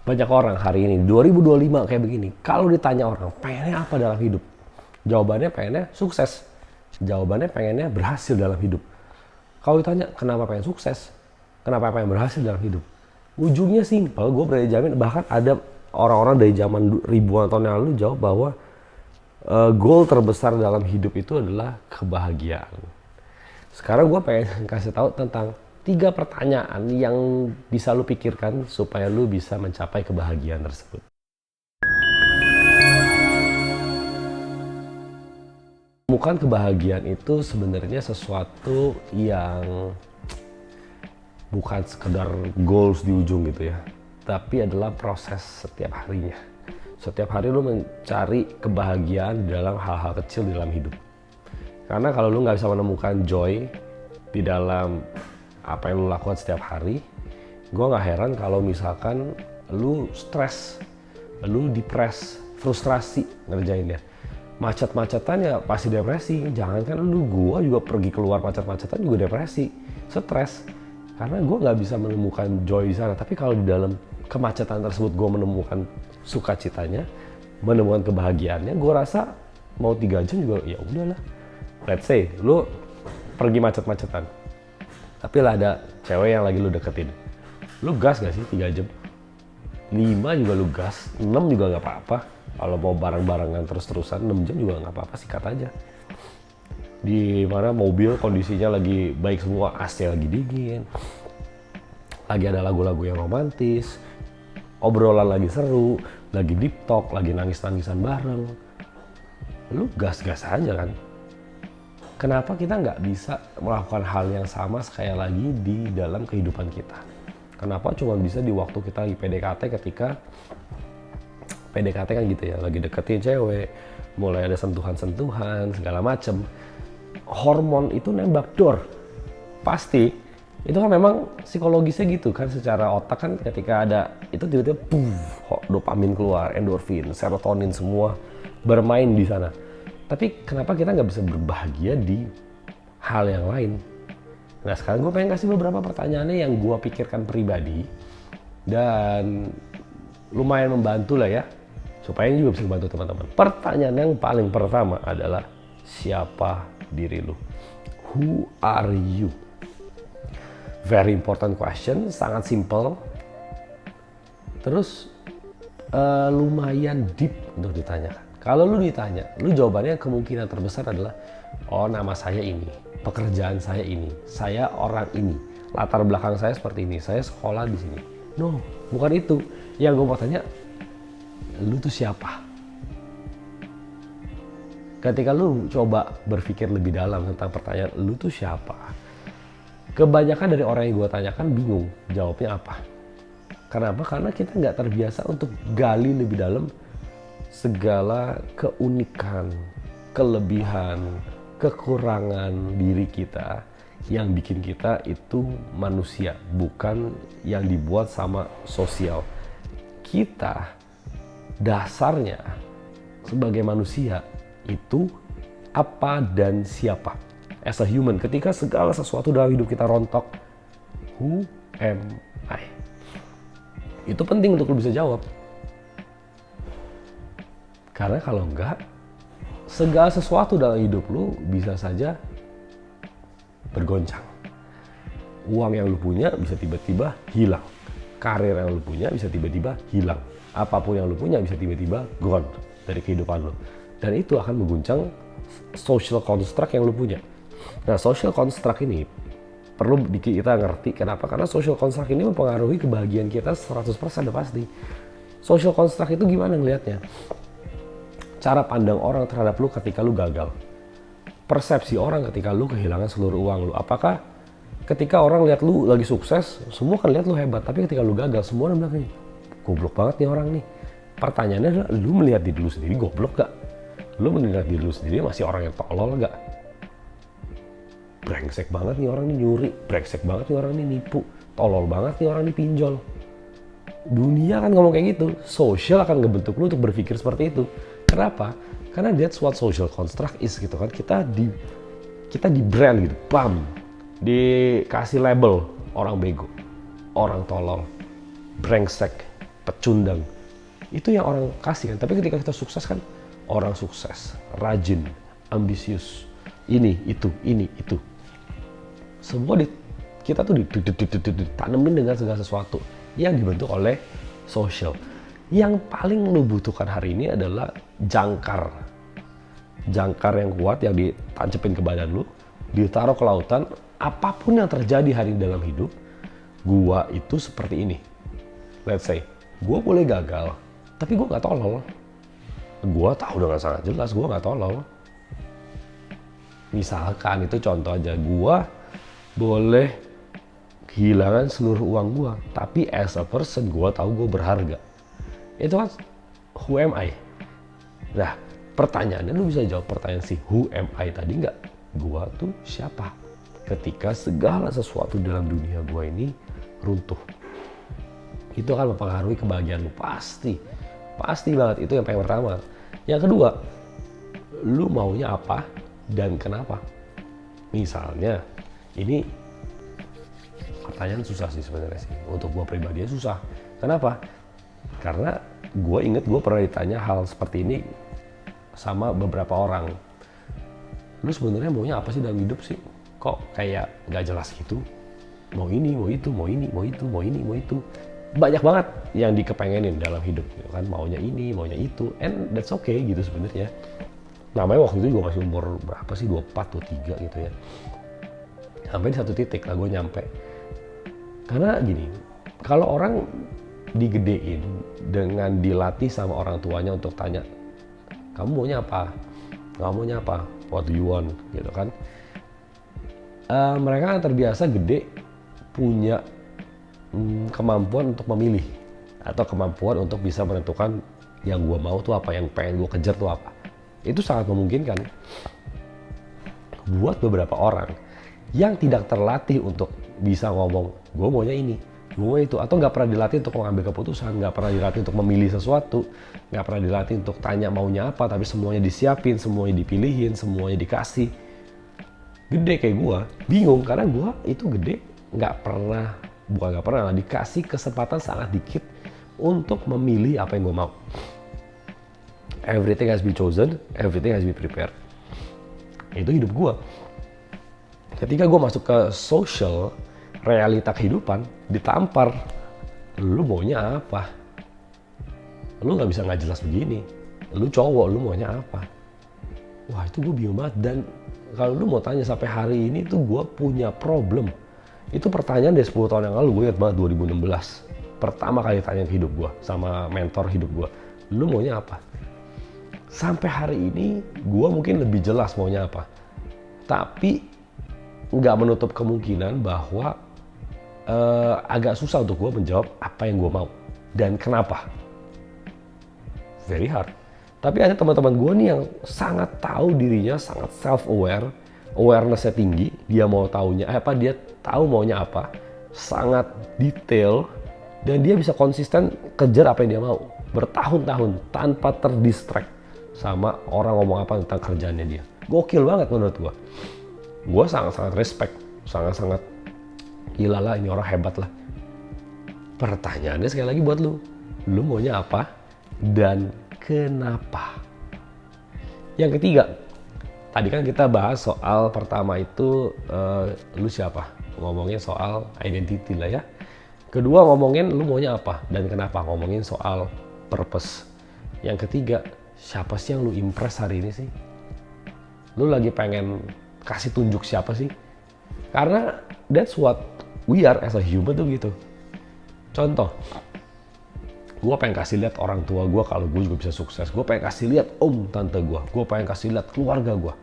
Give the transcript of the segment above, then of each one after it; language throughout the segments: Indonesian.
Banyak orang hari ini 2025 kayak begini, kalau ditanya orang pengennya apa dalam hidup, jawabannya pengennya sukses, jawabannya pengennya berhasil dalam hidup. Kalau ditanya kenapa pengen sukses, kenapa pengen berhasil dalam hidup, ujungnya simpel. Gue berani jamin, bahkan ada orang-orang dari zaman ribuan tahun yang lalu jawab bahwa goal terbesar dalam hidup itu adalah kebahagiaan. Sekarang gue pengen kasih tahu tentang 3 pertanyaan yang bisa lu pikirkan supaya lu bisa mencapai kebahagiaan tersebut. Menemukan kebahagiaan itu sebenarnya sesuatu yang bukan sekedar goals di ujung gitu ya, tapi adalah proses setiap harinya. Setiap hari lu mencari kebahagiaan dalam hal-hal kecil dalam hidup. Karena kalau lu nggak bisa menemukan joy di dalam apa yang lu lakukan setiap hari, gue nggak heran kalau misalkan lu stres, lu depres, frustrasi ngerjainnya. Macet-macetan ya pasti depresi. Jangankan lu, gue juga pergi keluar macet-macetan juga depresi, stres. Karena gue nggak bisa menemukan joy di sana. Tapi kalau di dalam kemacetan tersebut gue menemukan sukacitanya, menemukan kebahagiaannya, gue rasa mau 3 jam juga ya udahlah. Let's say lu pergi macet-macetan, tapi lah ada cewek yang lagi lu deketin, lu gas gak sih 3 jam? 5 juga lu gas, 6 juga gak apa-apa. Kalau mau bareng-barengan terus-terusan 6 jam juga gak apa-apa, sikat aja. Di mana mobil kondisinya lagi baik semua, AC lagi dingin, lagi ada lagu-lagu yang romantis, obrolan lagi seru, lagi deep talk, lagi nangis-nangisan bareng, lu gas-gas aja kan. Kenapa kita nggak bisa melakukan hal yang sama sekali lagi di dalam kehidupan kita? Kenapa cuma bisa di waktu kita lagi PDKT, ketika PDKT kan gitu ya, lagi deketin cewek, mulai ada sentuhan-sentuhan, segala macem. Hormon itu nembak dor. Pasti, itu kan memang psikologisnya gitu kan, secara otak kan ketika ada, itu tiba-tiba dopamin keluar, endorfin, serotonin semua bermain di sana. Tapi kenapa kita nggak bisa berbahagia di hal yang lain? Nah sekarang gue pengen kasih beberapa pertanyaannya yang gue pikirkan pribadi dan lumayan membantu lah ya, supaya ini juga bisa membantu teman-teman. Pertanyaan yang paling pertama adalah, siapa diri lu? Who are you? Very important question, sangat simple. Terus lumayan deep untuk ditanyakan. Kalau lu ditanya, lu jawabannya kemungkinan terbesar adalah, oh nama saya ini, pekerjaan saya ini, saya orang ini, latar belakang saya seperti ini, saya sekolah di sini. No, bukan itu. Yang gue mau tanya, lu tuh siapa? Ketika lu coba berpikir lebih dalam tentang pertanyaan, lu tuh siapa? Kebanyakan dari orang yang gue tanyakan bingung jawabnya apa. Kenapa? Karena kita nggak terbiasa untuk gali lebih dalam segala keunikan, kelebihan, kekurangan diri kita yang bikin kita itu manusia, bukan yang dibuat sama sosial. Kita dasarnya sebagai manusia itu apa dan siapa? As a human, ketika segala sesuatu dalam hidup kita rontok, who am I? Itu penting untuk lu bisa jawab. Karena kalau enggak, segala sesuatu dalam hidup lu bisa saja bergoncang. Uang yang lu punya bisa tiba-tiba hilang. Karir yang lu punya bisa tiba-tiba hilang. Apapun yang lu punya bisa tiba-tiba gone dari kehidupan lu. Dan itu akan mengguncang social construct yang lu punya. Nah, social construct ini perlu kita ngerti. Kenapa? Karena social construct ini mempengaruhi kebahagiaan kita 100% udah pasti. Social construct itu gimana ngelihatnya? Cara pandang orang terhadap lu ketika lu gagal. Persepsi orang ketika lu kehilangan seluruh uang lu. Apakah ketika orang lihat lu lagi sukses, semua kan lihat lu hebat. Tapi ketika lu gagal, semua orang bilang, goblok banget nih orang nih. Pertanyaannya adalah, lu melihat diri lu sendiri goblok gak? Lu melihat diri lu sendiri masih orang yang tolol gak? Brengsek banget nih orang ini nyuri. Brengsek banget nih orang ini nipu. Tolol banget nih orang ini pinjol. Dunia kan ngomong kayak gitu. Social akan ngebentuk lu untuk berpikir seperti itu. Kenapa? Karena that's what social construct is gitu kan. Kita di brand gitu, bam, dikasih label orang bego, orang tolol, brengsek, pecundang. Itu yang orang kasih kan. Tapi ketika kita sukses kan, orang sukses, rajin, ambisius, ini, itu. Semua kita tuh ditanemin dengan segala sesuatu yang dibentuk oleh social. Yang paling lu butuhkan hari ini adalah jangkar. Jangkar yang kuat yang ditancepin ke badan lu, ditaruh ke lautan. Apapun yang terjadi hari ini dalam hidup, gua itu seperti ini. Let's say, gua boleh gagal, tapi gua nggak tolol. Gua tahu dengan sangat jelas gua nggak tolol. Misalkan itu contoh aja, gua boleh kehilangan seluruh uang gua, tapi as a person gua tahu gua berharga. Itu kan who am I? Nah, pertanyaannya lu bisa jawab pertanyaan si who am I tadi nggak? Gua tuh siapa? Ketika segala sesuatu dalam dunia gua ini runtuh. Itu akan mempengaruhi kebahagiaan lu, pasti banget. Itu yang paling pertama. Yang kedua, lu maunya apa dan kenapa? Misalnya, ini pertanyaan susah sih sebenarnya sih. Untuk gua pribadi susah. Kenapa? Karena gua inget gua pernah ditanya hal seperti ini sama beberapa orang. Lu sebenarnya maunya apa sih dalam hidup sih? Kok kayak nggak jelas gitu? Mau ini, mau itu, mau ini, mau itu, mau ini, mau itu. Banyak banget yang dikepengenin dalam hidup, gitu kan? Maunya ini, maunya itu, and that's okay gitu sebenarnya. Namanya waktu itu juga masih umur berapa sih? 24, 23 gitu ya. Sampai di satu titik lah gue nyampe. Karena gini, kalau orang digedein dengan dilatih sama orang tuanya untuk tanya, kamu maunya apa? Kamu maunya apa? What do you want? Gitu kan? Mereka kan terbiasa gede punya kemampuan untuk memilih atau kemampuan untuk bisa menentukan yang gue mau tuh apa, yang pengen gue kejar tuh apa. Itu sangat memungkinkan buat beberapa orang yang tidak terlatih untuk bisa ngomong gue maunya ini, gue mau itu, atau nggak pernah dilatih untuk mengambil keputusan, nggak pernah dilatih untuk memilih sesuatu, nggak pernah dilatih untuk tanya maunya apa, tapi semuanya disiapin, semuanya dipilihin, semuanya dikasih. Gede kayak gue, bingung karena gue itu gede nggak pernah dikasih kesempatan sangat dikit untuk memilih apa yang gue mau. Everything has been chosen, everything has been prepared. Itu hidup gue. Ketika gue masuk ke social, realita kehidupan, ditampar, lu maunya apa? Lu nggak bisa nggak jelas begini. Lu cowok, lu maunya apa? Wah, itu gue bingung banget. Dan kalau lu mau tanya sampai hari ini tuh gue punya problem. Itu pertanyaan dari 10 tahun yang lalu, gue ingat banget 2016. Pertama kali tanya ke hidup gue sama mentor hidup gue. Lu maunya apa? Sampai hari ini gue mungkin lebih jelas maunya apa. Tapi nggak menutup kemungkinan bahwa agak susah untuk gue menjawab apa yang gue mau. Dan kenapa? Very hard. Tapi ada teman-teman gue nih yang sangat tahu dirinya, sangat self-aware, awareness-nya tinggi, dia mau taunya dia tahu maunya apa, sangat detail, dan dia bisa konsisten kejar apa yang dia mau bertahun-tahun tanpa terdistract sama orang ngomong apa tentang kerjaannya dia. Gokil banget menurut gue. Gue sangat-sangat respect, sangat-sangat gila lah, ini orang hebat lah. Pertanyaannya sekali lagi buat lu maunya apa dan kenapa? Yang ketiga, tadi kan kita bahas soal pertama itu lu siapa? Ngomongin soal identity lah ya. Kedua ngomongin lu maunya apa dan kenapa? Ngomongin soal purpose. Yang ketiga, siapa sih yang lu impress hari ini sih? Lu lagi pengen kasih tunjuk siapa sih? Karena that's what we are as a human tuh gitu. Contoh, gue pengen kasih lihat orang tua gue kalau gue juga bisa sukses. Gue pengen kasih lihat om tante gue. Gue pengen kasih lihat keluarga gue.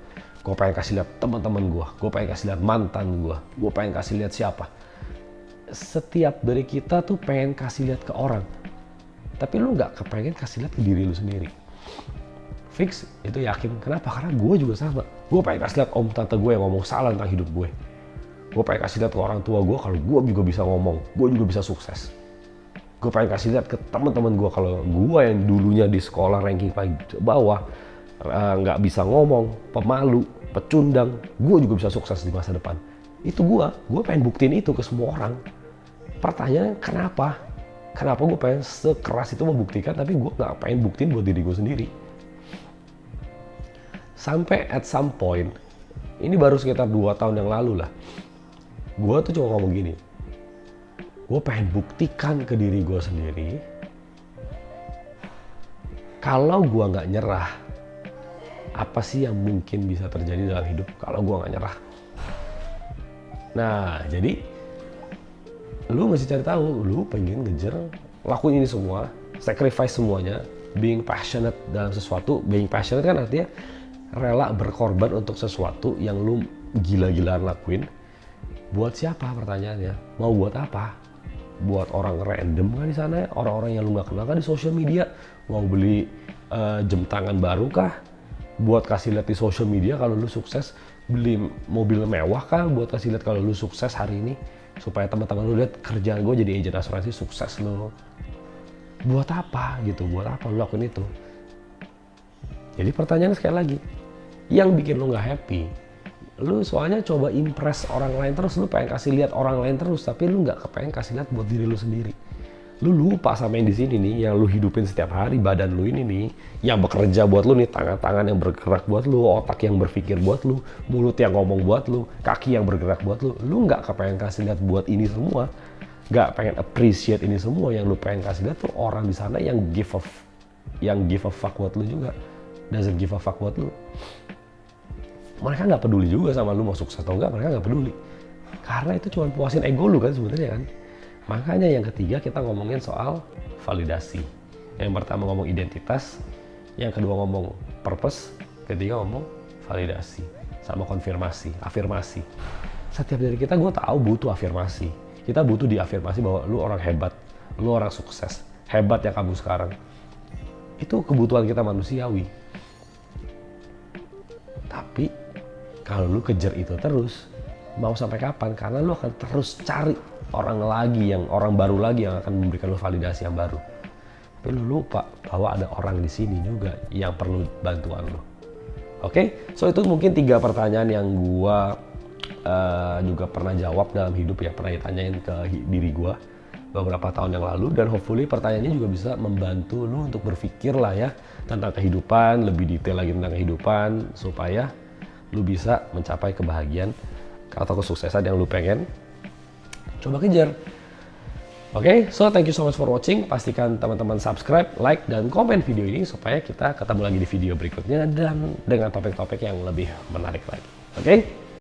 Gue pengen kasih lihat teman-teman gue. Gue pengen kasih lihat mantan gue. Gue pengen kasih lihat siapa. Setiap dari kita tuh pengen kasih lihat ke orang. Tapi lu nggak kepengen kasih lihat ke diri lu sendiri. Fix, itu yakin. Kenapa? Karena gue juga sama. Gue pengen kasih lihat om tante gue yang ngomong salah tentang hidup gue. Gue pengen kasih lihat ke orang tua gue kalau gue juga bisa ngomong. Gue juga bisa sukses. Gue pengen kasih lihat ke teman-teman gue kalau gue yang dulunya di sekolah ranking paling bawah, nggak bisa ngomong, pemalu, pecundang, gue juga bisa sukses di masa depan. Itu gue pengen buktiin itu ke semua orang. Pertanyaannya kenapa? Kenapa gue pengen sekeras itu membuktikan, tapi gue nggak pengen buktiin buat diri gue sendiri. Sampai at some point, ini baru sekitar 2 tahun yang lalu lah, gue tuh cuma ngomong gini, gue pengen buktikan ke diri gue sendiri, kalau gue nggak nyerah, apa sih yang mungkin bisa terjadi dalam hidup kalau gue nggak nyerah. Nah, jadi lu mesti cari tahu, lu pengen ngejar, lakuin ini semua, sacrifice semuanya, being passionate dalam sesuatu. Being passionate kan artinya rela berkorban untuk sesuatu yang lu gila-gilaan lakuin. Buat siapa pertanyaannya? Mau buat apa? Buat orang random kan di sana, orang-orang yang lu nggak kenal kan di social media. Mau beli jam tangan baru kah? Buat kasih lihat di social media kalau lu sukses. Beli mobil mewah kah? Buat kasih lihat kalau lu sukses hari ini, supaya teman-teman lu lihat kerjaan gue jadi agent asuransi sukses lo. Buat apa gitu? Buat apa lu lakuin itu? Jadi pertanyaannya sekali lagi, yang bikin lu nggak happy, lu soalnya coba impress orang lain terus, lu pengen kasih lihat orang lain terus, tapi lu nggak kepengen kasih lihat buat diri lu sendiri. Lu lupa sama yang di sini nih, yang lu hidupin setiap hari, badan lu ini nih, yang bekerja buat lu nih, tangan-tangan yang bergerak buat lu, otak yang berpikir buat lu, mulut yang ngomong buat lu, kaki yang bergerak buat lu. Lu nggak kepengen kasih lihat buat ini semua, nggak pengen appreciate ini semua. Yang lu pengen kasih lihat tuh orang di sana yang give a fuck buat lu juga, doesn't give a fuck buat lu. Mereka nggak peduli juga sama lu mau sukses atau enggak, mereka nggak peduli. Karena itu cuma puasin ego lu kan sebenarnya kan. Makanya yang ketiga kita ngomongin soal validasi. Yang pertama ngomong identitas, yang kedua ngomong purpose, ketiga ngomong validasi sama konfirmasi, afirmasi. Setiap dari kita gue tahu butuh afirmasi. Kita butuh diafirmasi bahwa lu orang hebat, lu orang sukses, hebat ya kamu sekarang. Itu kebutuhan kita manusiawi. Tapi kalau lu kejar itu terus, mau sampai kapan? Karena lu akan terus cari orang baru lagi yang akan memberikan lu validasi yang baru. Tapi lu lupa bahwa ada orang di sini juga yang perlu bantuan lu. Oke, so itu mungkin 3 pertanyaan yang gua juga pernah jawab dalam hidup ya, pernah ditanyain ke diri gua beberapa tahun yang lalu, dan hopefully pertanyaannya juga bisa membantu lu untuk berpikir lah ya tentang kehidupan, lebih detail lagi tentang kehidupan, supaya lu bisa mencapai kebahagiaan atau kesuksesan yang lu pengen coba kejar. Oke, so thank you so much for watching. Pastikan teman-teman subscribe, like, dan komen video ini supaya kita ketemu lagi di video berikutnya dan dengan topik-topik yang lebih menarik lagi. Oke?